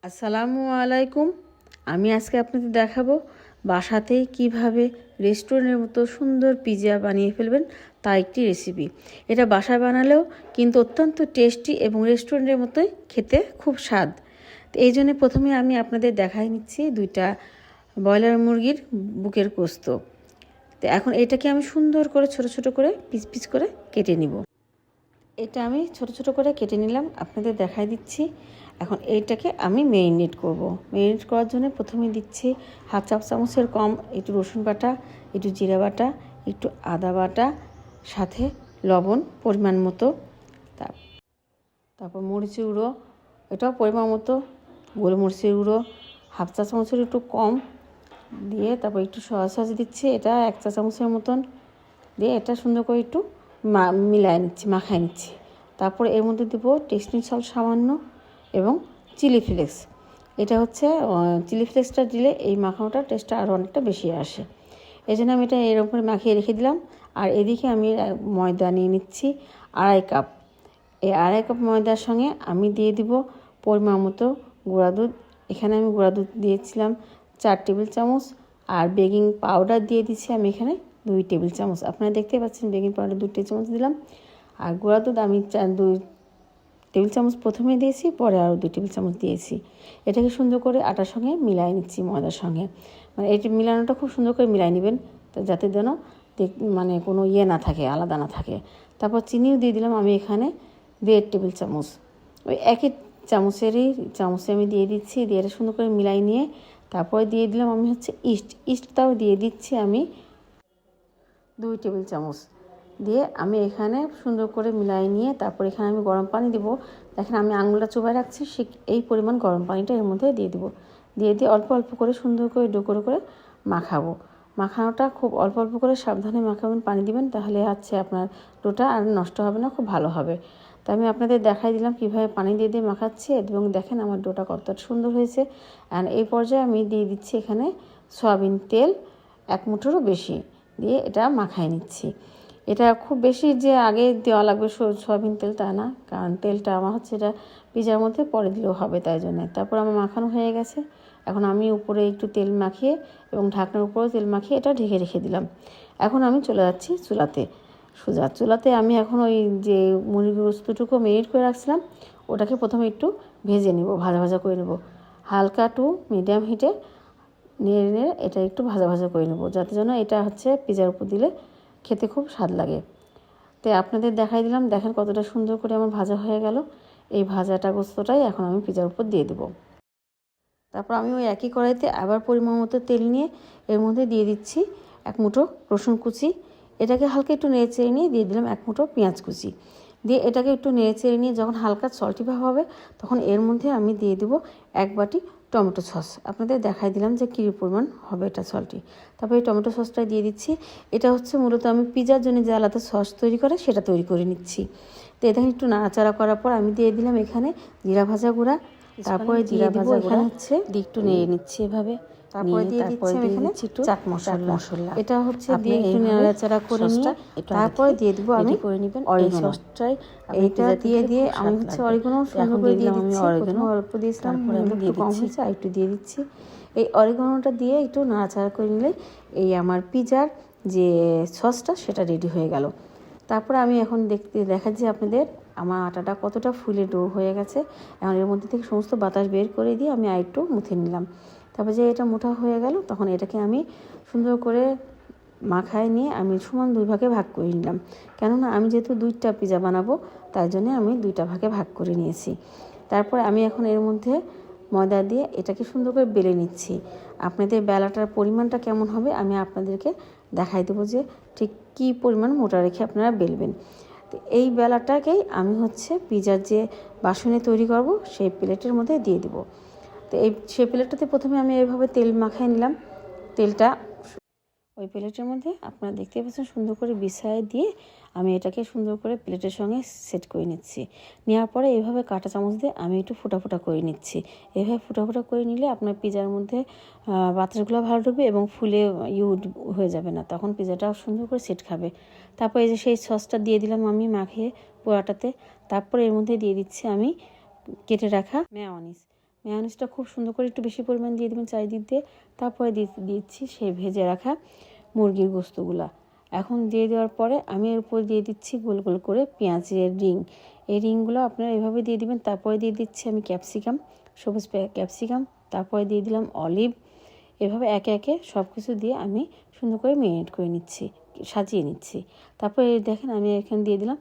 আসসালামু আলাইকুম। আমি আজকে আপনাদের দেখাবো বাসাতেই কিভাবে রেস্টুরেন্টের মতো সুন্দর পিৎজা বানিয়ে ফেলবেন তা একটি রেসিপি। এটা বাসায় বানালেও কিন্তু অত্যন্ত টেস্টি এবং রেস্টুরেন্টের মতোই খেতে খুব স্বাদ। তো এই জন্য প্রথমে আমি আপনাদের দেখাই নিচ্ছি দুইটা ব্রয়লার মুরগির বুকের গোস্ত। তো এখন এটাকে আমি সুন্দর করে ছোট ছোট করে পিস পিস করে কেটে নিব। এটা আমি ছোট ছোট করে কেটে নিলাম, আপনাদের দেখাই দিচ্ছি। এখন এইটাকে আমি ম্যারিনেট করব। ম্যারিনেট করার জন্য প্রথমে দিচ্ছি হাফ চামচের কম একটু রসুন বাটা, একটু জিরা বাটা, একটু আদা বাটা, সাথে লবণ পরিমাণ মতো, তারপর মরিচের গুঁড়ো এটাও পরিমাণ মতো, গোলমরিচের গুঁড়ো হাফ চা চামচের একটু কম দিয়ে, তারপর একটু সয়া সস দিচ্ছি, এটা 1 চা চামচের মতন দিয়ে এটা সুন্দর করে একটু মিলায় নিচ্ছি, মাখায় নিচ্ছি। তারপর এর মধ্যে দেবো টেস্টিং সল্ট সামান্য এবং চিলি ফ্লেক্স। এটা হচ্ছে চিলি ফ্লেক্সটা দিলে এই মাখানোটার টেস্টটা আরও অনেকটা বেশি আসে। এই জন্য আমি এটা এরকম করে মাখিয়ে রেখে দিলাম। আর এদিকে আমি ময়দা নিয়ে নিচ্ছি 2.5 কাপ। এই 2.5 কাপ ময়দার সঙ্গে আমি দিয়ে দিব পরিমাণ মতো গুঁড়া দুধ। এখানে আমি গুঁড়া দুধ দিয়েছিলাম 4 টেবিল চামচ, আর বেকিং পাউডার দিয়ে দিচ্ছি আমি এখানে 2 টেবিল চামচ। আপনারা দেখতে পাচ্ছেন বেকিং পাউডার 2 টেবিল চামচ দিলাম। আর গুঁড়া দুধ আমি 2 টেবিল চামচ প্রথমে দিয়েছি, পরে আরও 2 টেবিল চামচ দিয়েছি। এটাকে সুন্দর করে আটার সঙ্গে মিলাই নিচ্ছি, ময়দার সঙ্গে। মানে এটি মিলানোটা খুব সুন্দর করে মিলাই নেবেন, তো যাতে যেন মানে কোনো না থাকে, আলাদা না থাকে। তারপর চিনিও দিয়ে দিলাম আমি এখানে 1.5 টেবিল চামচ। ওই একই চামচে আমি দিয়ে দিচ্ছি। দিয়ে এটা সুন্দর করে মিলাই নিয়ে তারপরে দিয়ে দিলাম আমি হচ্ছে ইস্টটাও দিয়ে দিচ্ছি আমি 2 টেবিল চামচ। দিয়ে আমি এখানে সুন্দর করে মিলাই নিয়ে তারপর এখানে আমি গরম পানি দেবো। দেখেন আমি আঙুলটা চোবায় রাখছি, এই পরিমাণ গরম পানিটা এর মধ্যে দিয়ে দেবো। দিয়ে অল্প অল্প করে সুন্দর করে ডো করে মাখাবো। মাখানোটা খুব অল্প অল্প করে সাবধানে মাখাবেন, পানি দিবেন, তাহলে হচ্ছে আপনার ডোটা আর নষ্ট হবে না, খুব ভালো হবে। তো আমি আপনাদের দেখাই দিলাম কীভাবে পানি দিয়ে মাখাচ্ছি, এবং দেখেন আমার ডোটা কতটা সুন্দর হয়েছে। অ্যান্ড এই পর্যায়ে আমি দিয়ে দিচ্ছি এখানে সয়াবিন তেল 1 মুঠোরও বেশি দিয়ে এটা মাখাই নিচ্ছি। এটা খুব বেশি যে আগে দেওয়া লাগবে সয়াবিন তেল তা না, কারণ তেলটা আমার হচ্ছে এটা পিৎজার মধ্যে পরে দিলেও হবে, তাই জন্য। তারপর আমার মাখানো হয়ে গেছে। এখন আমি উপরে একটু তেল মাখিয়ে এবং ঢাকনার উপরেও তেল মাখিয়ে এটা ঢেকে রেখে দিলাম। এখন আমি চলে যাচ্ছি চুলাতে আমি এখন ওই যে মুরগির গোস্তটুকু মেরিনেট করে রাখছিলাম ওটাকে প্রথমে একটু ভেজে নেব, ভাজা করে নেব। হালকা টু মিডিয়াম হিটে নেড়ে এটা একটু ভাজা করে নেব, যাতে যেন এটা হচ্ছে পিৎজার উপর দিলে খেতে খুব স্বাদ লাগে। তাই আপনাদের দেখাই দিলাম, দেখেন কতটা সুন্দর করে আমার ভাজা হয়ে গেল। এই ভাজাটা গোস্তটাই এখন আমি পিৎজার উপর দিয়ে দেবো। তারপর আমি ওই একই কড়াইতে আবার পরিমাণ মতো তেল নিয়ে এর মধ্যে দিয়ে দিচ্ছি 1 মুঠো রসুন কুচি। এটাকে হালকা একটু নেড়ে চেড়ে নিয়ে দিয়ে দিলাম 1 মুঠো পেঁয়াজ কুচি। দিয়ে এটাকে একটু নেড়ে চেড়ে নিয়ে যখন হালকা সল্টি ভাব হবে তখন এর মধ্যে আমি দিয়ে দেবো 1 বাটি টমেটো সস। আপনাদের দেখাই দিলাম যে কী পরিমাণ হবে এটা সল্টি। তারপর এই টমেটো সসটা দিয়ে দিচ্ছি। এটা হচ্ছে মূলত আমি পিৎজার জন্য যে আলাদা সস তৈরি করে সেটা তৈরি করে নিচ্ছি। তো এটা একটু নাড়াচাড়া করার পর আমি দিয়ে দিলাম এখানে জিরা ভাজা গুঁড়া। তারপরে জিরা ভাজা এখানে হচ্ছে একটু নেড়ে নিচ্ছি এভাবে। তারপরে দিয়ে দিচ্ছি এখানে চাট মশলা। এটা হচ্ছে দিয়ে একটু নাড়াচাড়া করে নিয়ে তারপরে দিয়ে দিব আমি করে নেবেন অরিগানো। এইটা দিয়ে আমি হচ্ছে অরিগানো সুন্দর করে দিয়ে দিচ্ছি। অরিগানো অল্প দিয়েছিলাম, তারপরে আমি দিয়ে কম হয়েছে আর একটু দিয়ে দিচ্ছি। এই অরিগানোটা দিয়ে একটু নাড়াচাড়া করে নিলে এই আমার পিৎজার যে সসটা সেটা রেডি হয়ে গেল। তারপরে আমি এখন দেখাচ্ছি আপনাদের আমার আটাটা কতটা ফুলে ডো হয়ে গেছে। এখন এর মধ্যে থেকে সমস্ত বাতাস বের করে দিয়ে আমি আরেকটু মুথে নিলাম। তারপর যে এটা মোটা হয়ে গেল তখন এটাকে আমি সুন্দর করে মাখায় নিয়ে আমি সমান 2 ভাগে ভাগ করে নিলাম। কেননা আমি যেহেতু 2টা পিৎজা বানাবো তাই জন্য আমি 2টা ভাগে ভাগ করে নিয়েছি। তারপর আমি এখন এর মধ্যে ময়দা দিয়ে এটাকে সুন্দর করে বেলে নিচ্ছি। আপনাদের বেলাটার পরিমাণটা কেমন হবে আমি আপনাদেরকে দেখাই দেবো যে ঠিক কী পরিমাণ মোটা রেখে আপনারা বেলবেন। তো এই বেলাটাকেই আমি হচ্ছে পিৎজার যে বাসনে তৈরি করব সেই প্লেটের মধ্যে দিয়ে দেবো। তো সেই প্লেটটাতে প্রথমে আমি এইভাবে তেল মাখিয়ে নিলাম। তেলটা ওই প্লেটের মধ্যে আপনারা দেখতে পাচ্ছেন সুন্দর করে বিছায় দিয়ে আমি এটাকে সুন্দর করে প্লেটের সঙ্গে সেট করে নিচ্ছি। নেওয়ার পরে এইভাবে কাঁটা চামচ দিয়ে আমি একটু ফোটা করে নিচ্ছি। এইভাবে ফোটা করে নিলে আপনার পিৎজার মধ্যে বাতাসগুলো ভালো ঢুকবে এবং ফুলে হয়ে যাবে না, তখন পিৎজাটা সুন্দর করে সেট খাবে। তারপর এই যে সেই সসটা দিয়ে দিলাম আমি মাখিয়ে পোড়াটাতে। তারপর এর মধ্যে দিয়ে দিচ্ছি আমি কেটে রাখা মেয়োনিজটা খুব সুন্দর করে একটু বেশি পরিমাণ দিয়ে দেবেন চারিদিক দিয়ে। তারপরে দিচ্ছি সেই ভেজে রাখা মুরগির গোস্তগুলা। এখন দিয়ে দেওয়ার পরে আমি এর উপর দিয়ে দিচ্ছি গোল গোল করে পেঁয়াজের রিং। এই রিংগুলো আপনারা এভাবে দিয়ে দিবেন। তারপরে দিয়ে দিচ্ছি আমি ক্যাপসিকাম, সবুজ ক্যাপসিকাম, তারপরে দিয়ে দিলাম অলিভ। এভাবে একে একে সব কিছু দিয়ে আমি সুন্দর করে মেরিনেট করে নিচ্ছি, সাজিয়ে নিচ্ছি। তারপরে দেখেন আমি এখানে দিয়ে দিলাম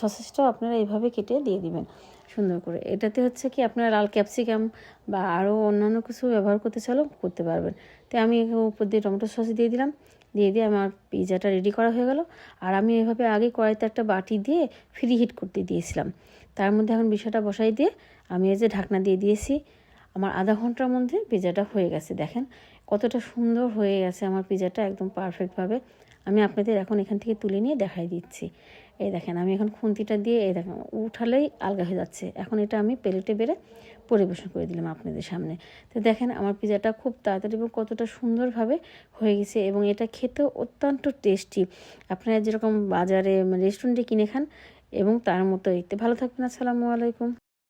সসেসটাও আপনারা এইভাবে কেটে দিয়ে দিবেন সুন্দর করে। এটাতে হচ্ছে কি আপনারা লাল ক্যাপসিকাম বা আরও অন্যান্য কিছু ব্যবহার করতে চাইলেও করতে পারবেন। তো আমি উপর দিয়ে টমেটো সস দিয়ে দিলাম, দিয়ে আমার পিৎজাটা রেডি করা হয়ে গেল। আর আমি এভাবে আগে কড়াইতে একটা বাটি দিয়ে ফ্রি হিট করতে দিয়েছিলাম। তার মধ্যে এখন বিষয়টা বসাই দিয়ে আমি এই যে ঢাকনা দিয়ে দিয়েছি। আমার আধা ঘন্টার মধ্যে পিৎজাটা হয়ে গেছে। দেখেন কতটা সুন্দর হয়ে গেছে আমার পিৎজাটা, একদম পারফেক্টভাবে। আমি আপনাদের এখন এখান থেকে তুলে নিয়ে দেখাই দিচ্ছি। এই দেখেন আমি এখন খুন্তিটা দিয়ে এই দেখেন উঠালেই আলগা হয়ে যাচ্ছে। এখন এটা আমি প্লেটে বেড়ে পরিবেশন করে দিলাম আপনাদের সামনে। তো দেখেন আমার পিৎজাটা খুব তাড়াতাড়ি এবং কতটা সুন্দরভাবে হয়ে গেছে, এবং এটা খেতেও অত্যন্ত টেস্টি। আপনারা যেরকম বাজারে রেস্টুরেন্টে কিনে খান এবং তার মতোই। তো ভালো থাকবেন। আসসালামু আলাইকুম।